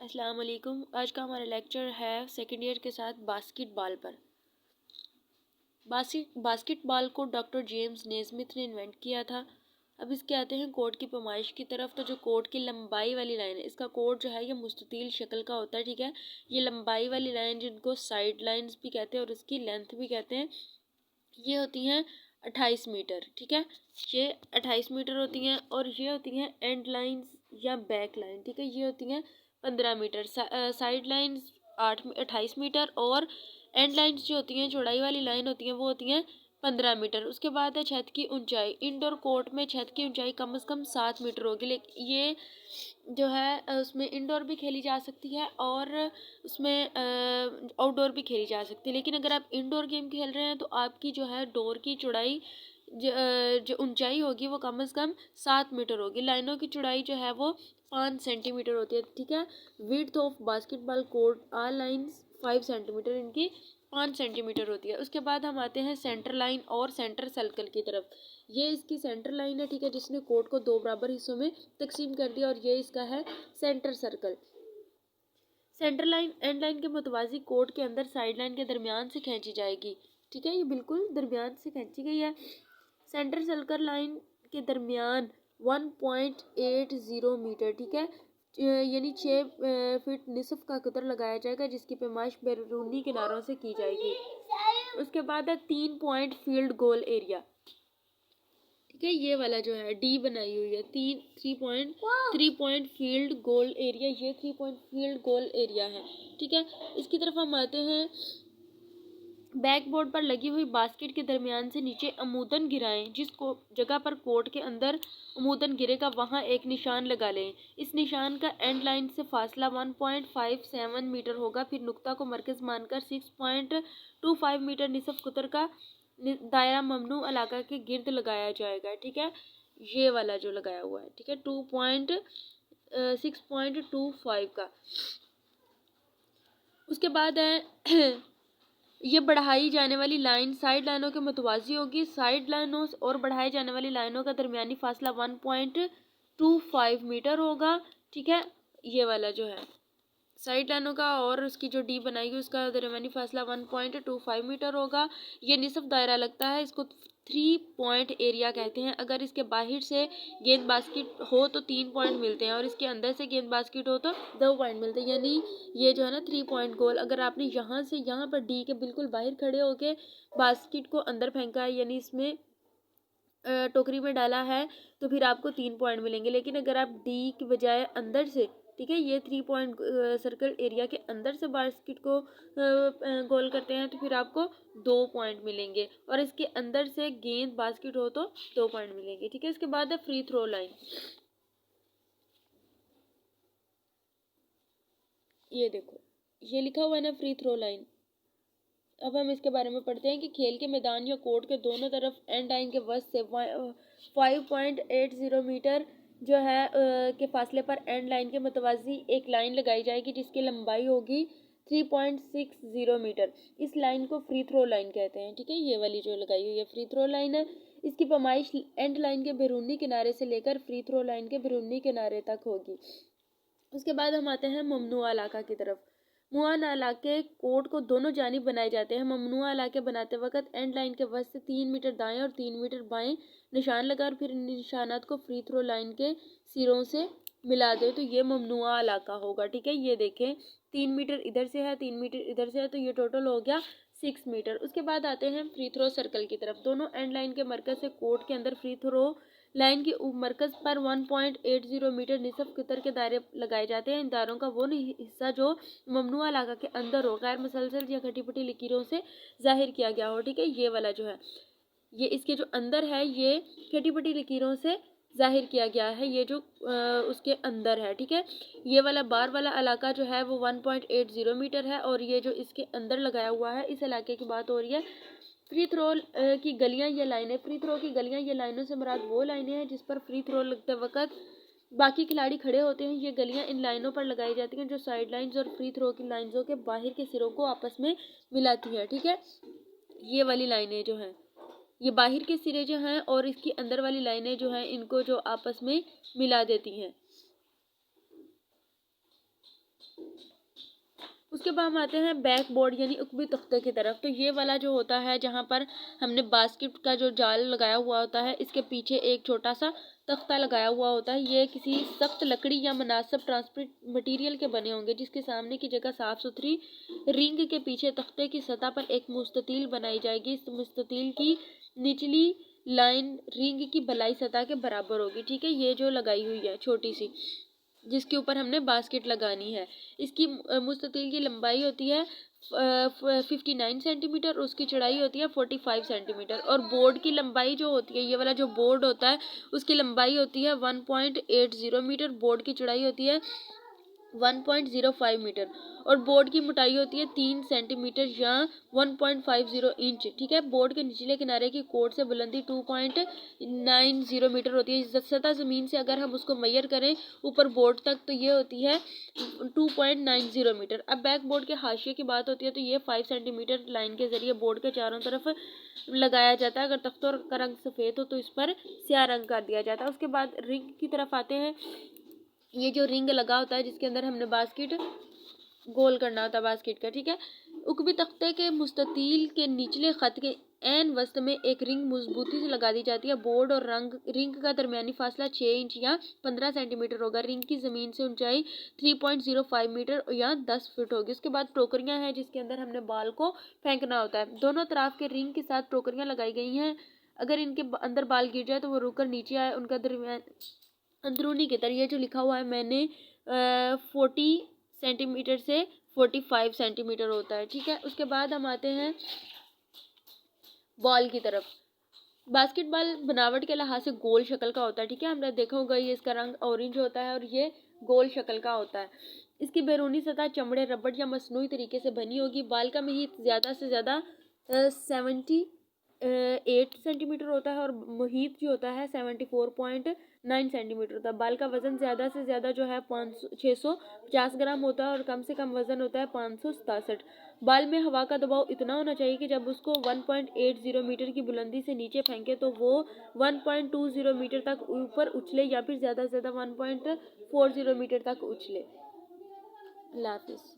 अस्सलाम वालेकुम। आज का हमारा लेक्चर है सेकेंड ईयर के साथ बास्केटबॉल पर। बास्केटबॉल को डॉक्टर जेम्स नेस्मिथ ने इन्वेंट किया था। अब इसके आते हैं कोर्ट की पैमाइश की तरफ। तो जो कोर्ट की लंबाई वाली लाइन है, इसका कोर्ट जो है ये मुस्ततील शक्ल का होता है, ठीक है। ये लंबाई वाली लाइन जिनको साइड लाइन्स भी कहते हैं और इसकी लेंथ भी कहते हैं, ये होती हैं 28 मीटर, ठीक है। ये 28 मीटर होती हैं और ये होती हैं एंड लाइन्स या बैक लाइन, ठीक है। ये होती हैं 15 मीटर। साइड लाइन्स 28 मीटर और एंड लाइन्स जो होती हैं, चौड़ाई वाली लाइन होती हैं, वो होती हैं 15 मीटर। उसके बाद है छत की ऊंचाई। इंडोर कोर्ट में छत की ऊंचाई कम से कम 7 मीटर होगी। लेकिन ये जो है उसमें इंडोर भी खेली जा सकती है और उसमें आउटडोर भी खेली जा सकती है। लेकिन अगर आप इंडोर गेम खेल रहे हैं तो आपकी जो है डोर की चौड़ाई जो ऊंचाई होगी वो कम से कम 7 मीटर होगी। लाइनों की चौड़ाई जो है वो 5 सेंटीमीटर होती है, ठीक है। Width of basketball court or lines 5 centimetre, इनकी 5 सेंटीमीटर होती है। उसके बाद हम आते हैं सेंटर लाइन और सेंटर सर्कल की तरफ। ये इसकी सेंटर लाइन है, ठीक है, जिसने कोर्ट को 2 बराबर हिस्सों में तकसीम कर दिया, और ये इसका है centre circle. Centre line and line के मुतवाज़ी कोर्ट के अंदर साइड लाइन के दरमियान से खींची जाएगी, ठीक है। ये बिल्कुल दरमियान से खींची गई है। सेंटर सर्कल लाइन के दरमियान 1.80 मीटर, ठीक है, यानी 6 फीट निसफ का कतर लगाया जाएगा, जिसकी पैमाइश बैरूनी किनारों से की जाएगी। उसके बाद है 3 पॉइंट फील्ड गोल एरिया, ठीक है। ये वाला जो है डी बनाई हुई है, 3 पॉइंट फील्ड गोल एरिया, ये 3 पॉइंट फील्ड गोल एरिया है, ठीक है। इसकी तरफ हम आते हैं। बैकबोर्ड पर लगी हुई बास्केट के दरमियान से नीचे अमूदन गिराएं। जिस जगह पर कोर्ट के अंदर अमूदन गिरेगा वहां एक निशान लगा लें। इस निशान का एंड लाइन से फासला 1.57 मीटर होगा। फिर नुक्ता को मरकज मानकर 6.25 मीटर निसफ कुतर का दायरा ममनू इलाका के गिर्द लगाया जाएगा, ठीक है। ये वाला जो लगाया हुआ है, ठीक है, 6.25 का। उसके बाद है ये बढ़ाई जाने वाली लाइन साइड लाइनों के मुतवाज़ी होगी। साइड लाइनों और बढ़ाई जाने वाली लाइनों का दरमियानी फासला 1.25 मीटर होगा, ठीक है। ये वाला जो है साइड लाइनों का और उसकी जो डी बनाएगी उसका दरमियानी फासला 1.25 मीटर होगा। ये निसफ दायरा लगता है, इसको 3 पॉइंट एरिया कहते हैं। अगर इसके बाहर से गेंद बास्केट हो तो 3 पॉइंट मिलते हैं और इसके अंदर से गेंद बास्केट हो तो 2 पॉइंट मिलते हैं। यानी ये जो है ना 3 पॉइंट गोल। अगर आपने यहाँ से यहाँ पर डी के बिल्कुल बाहर खड़े होके बास्केट को अंदर फेंका है, यानी इसमें टोकरी में डाला है, तो फिर आपको 3 पॉइंट मिलेंगे। लेकिन अगर आप डी की बजाय अंदर से, ठीक है, ये 3 पॉइंट सर्कल एरिया के अंदर से बास्केट को गोल करते हैं तो फिर आपको 2 पॉइंट मिलेंगे, और इसके अंदर से गेंद बास्केट हो तो 2 पॉइंट मिलेंगे, ठीक है। इसके बाद है फ्री थ्रो लाइन। ये देखो, ये लिखा हुआ है ना फ्री थ्रो लाइन। अब हम इसके बारे में पढ़ते हैं कि खेल के मैदान या कोर्ट के दोनों तरफ एंड लाइन के वस्त से 5.80 मीटर जो है के फासले पर एंड लाइन के मुतवाज़ी एक लाइन लगाई जाएगी, जिसकी लंबाई होगी 3.60 मीटर। इस लाइन को फ्री थ्रो लाइन कहते हैं, ठीक है। ये वाली जो लगाई हुई है फ्री थ्रो लाइन है। इसकी पैमाइश एंड लाइन के बैरूनी किनारे से लेकर फ्री थ्रो लाइन के बैरूनी किनारे तक होगी। उसके बाद हम आते हैं ममनुआ इलाका की तरफ। मुआना इलाके कोर्ट को दोनों जानिब बनाए जाते हैं। ममनुआ इलाके बनाते वक्त एंड लाइन के वस्त से 3 मीटर दाएं और 3 मीटर बाएं निशान लगा और फिर निशानात को फ्री थ्रो लाइन के सिरों से मिला दे तो ये ममनुआ इलाका होगा, ठीक है। ये देखें 3 मीटर इधर से है, 3 मीटर इधर से है, तो ये टोटल हो गया 6 मीटर। उसके बाद आते हैं फ्री थ्रो सर्कल की तरफ। दोनों एंड लाइन के मरकज से कोर्ट के अंदर फ्री थ्रो लाइन की मरकज पर 1.80 मीटर निसफ कुतर के दायरे लगाए जाते हैं। इन दायरों का वो हिस्सा जो ममनुआ इलाका के अंदर हो, गैर मुसलसल या खटी पटी लकीरों से जाहिर किया गया हो, ठीक है। ये वाला जो है ये इसके जो अंदर है ये खटी पटी लकीरों से जाहिर किया गया है, ये जो उसके अंदर है, ठीक है। ये वाला बार वाला इलाका जो है वो 1.80 मीटर है, और ये जो इसके अंदर लगाया हुआ है इस इलाके की बात हो रही है। फ्री थ्रो की गलियां या लाइनें। फ्री थ्रो की गलियां या लाइनों से मुराद वो लाइनें हैं जिस पर फ्री थ्रो लगते वक्त बाकी खिलाड़ी खड़े होते हैं। ये गलियां इन लाइनों पर लगाई जाती हैं जो साइड लाइन्स और फ्री थ्रो की लाइनों के बाहर के सिरों को आपस में मिलाती हैं, ठीक है। ये वाली लाइनें जो हैं ये बाहर के सिरे जो हैं और इसकी अंदर वाली लाइनें जो हैं इनको जो आपस में मिला देती हैं। उसके बाद हम आते हैं बैक बोर्ड यानी उकबी तख्ते की तरफ। तो ये वाला जो होता है जहाँ पर हमने बास्केट का जो जाल लगाया हुआ होता है, इसके पीछे एक छोटा सा तख्ता लगाया हुआ होता है। ये किसी सख्त लकड़ी या मुनासिब ट्रांसपेरेंट मटेरियल के बने होंगे, जिसके सामने की जगह साफ सुथरी रिंग के पीछे तख्ते की सतह पर एक मुस्ततील बनाई जाएगी। इस मुस्ततील की निचली लाइन रिंग की भलाई सतह के बराबर होगी। ठीक है, ये जो लगाई हुई है छोटी सी, जिसके ऊपर हमने बास्केट लगानी है, इसकी मुस्ततील की लंबाई होती है 59 सेंटीमीटर, उसकी चौड़ाई होती है 45 सेंटीमीटर। और बोर्ड की लंबाई जो होती है, ये वाला जो बोर्ड होता है उसकी लंबाई होती है 1.80 मीटर, बोर्ड की चौड़ाई होती है 1.05 मीटर और बोर्ड की मोटाई होती है 3 सेंटीमीटर या 1.50 इंच। ठीक है, बोर्ड के निचले किनारे की कोड से बुलंदी 2.90 मीटर होती है। सतह ज़मीन से अगर हम उसको मेजर करें ऊपर बोर्ड तक, तो ये होती है 2.90 मीटर। अब बैक बोर्ड के हाशिए की बात होती है, तो ये 5 सेंटीमीटर लाइन के ज़रिए बोर्ड के चारों तरफ लगाया जाता है। अगर तख्तों का रंग सफ़ेद हो तो इस पर स्याह रंग कर दिया जाता है। उसके बाद रिंग की तरफ आते हैं। ये जो रिंग लगा होता है जिसके अंदर हमने बास्केट गोल करना होता है बास्केट का। ठीक है, उकबी तख्ते के मुस्ततील के निचले खत के एन वस्त में एक रिंग मजबूती से लगा दी जाती है। बोर्ड और रिंग का दरमियानी फासला 6 इंच या 15 सेंटीमीटर होगा। रिंग की ज़मीन से ऊंचाई 3.05 मीटर या 10 फीट होगी। उसके बाद टोकरियां हैं जिसके अंदर हमने बाल को फेंकना होता है। दोनों तरफ के रिंग के साथ टोकरियां लगाई गई हैं। अगर इनके अंदर बाल गिर जाए तो वो रुककर नीचे आए। उनका दरमियान अंदरूनी के तरह ये जो लिखा हुआ है मैंने 40 सेंटीमीटर से 45 सेंटीमीटर होता है। ठीक है, उसके बाद हम आते हैं बॉल की तरफ। बास्केटबॉल बनावट के लिहाज से गोल शक्ल का होता है। ठीक है, हमने देखा होगा ये इसका रंग ऑरेंज होता है और ये गोल शक्ल का होता है। इसकी बैरूनी सतह चमड़े, रबड़ या मसनूई तरीके से बनी होगी। बाल का मुहीत ज़्यादा से ज़्यादा 8 सेंटीमीटर होता है और मुहीत जो होता है 74.9 सेंटीमीटर होता है। बाल का वजन ज़्यादा से ज़्यादा जो है 650 ग्राम होता है और कम से कम वजन होता है 567। बाल में हवा का दबाव इतना होना चाहिए कि जब उसको 1.80 मीटर की बुलंदी से नीचे फेंके तो वो 1.20 मीटर तक ऊपर उछले या फिर ज़्यादा से ज़्यादा 1.40 मीटर तक उछले। अल्लाह हाफिज़।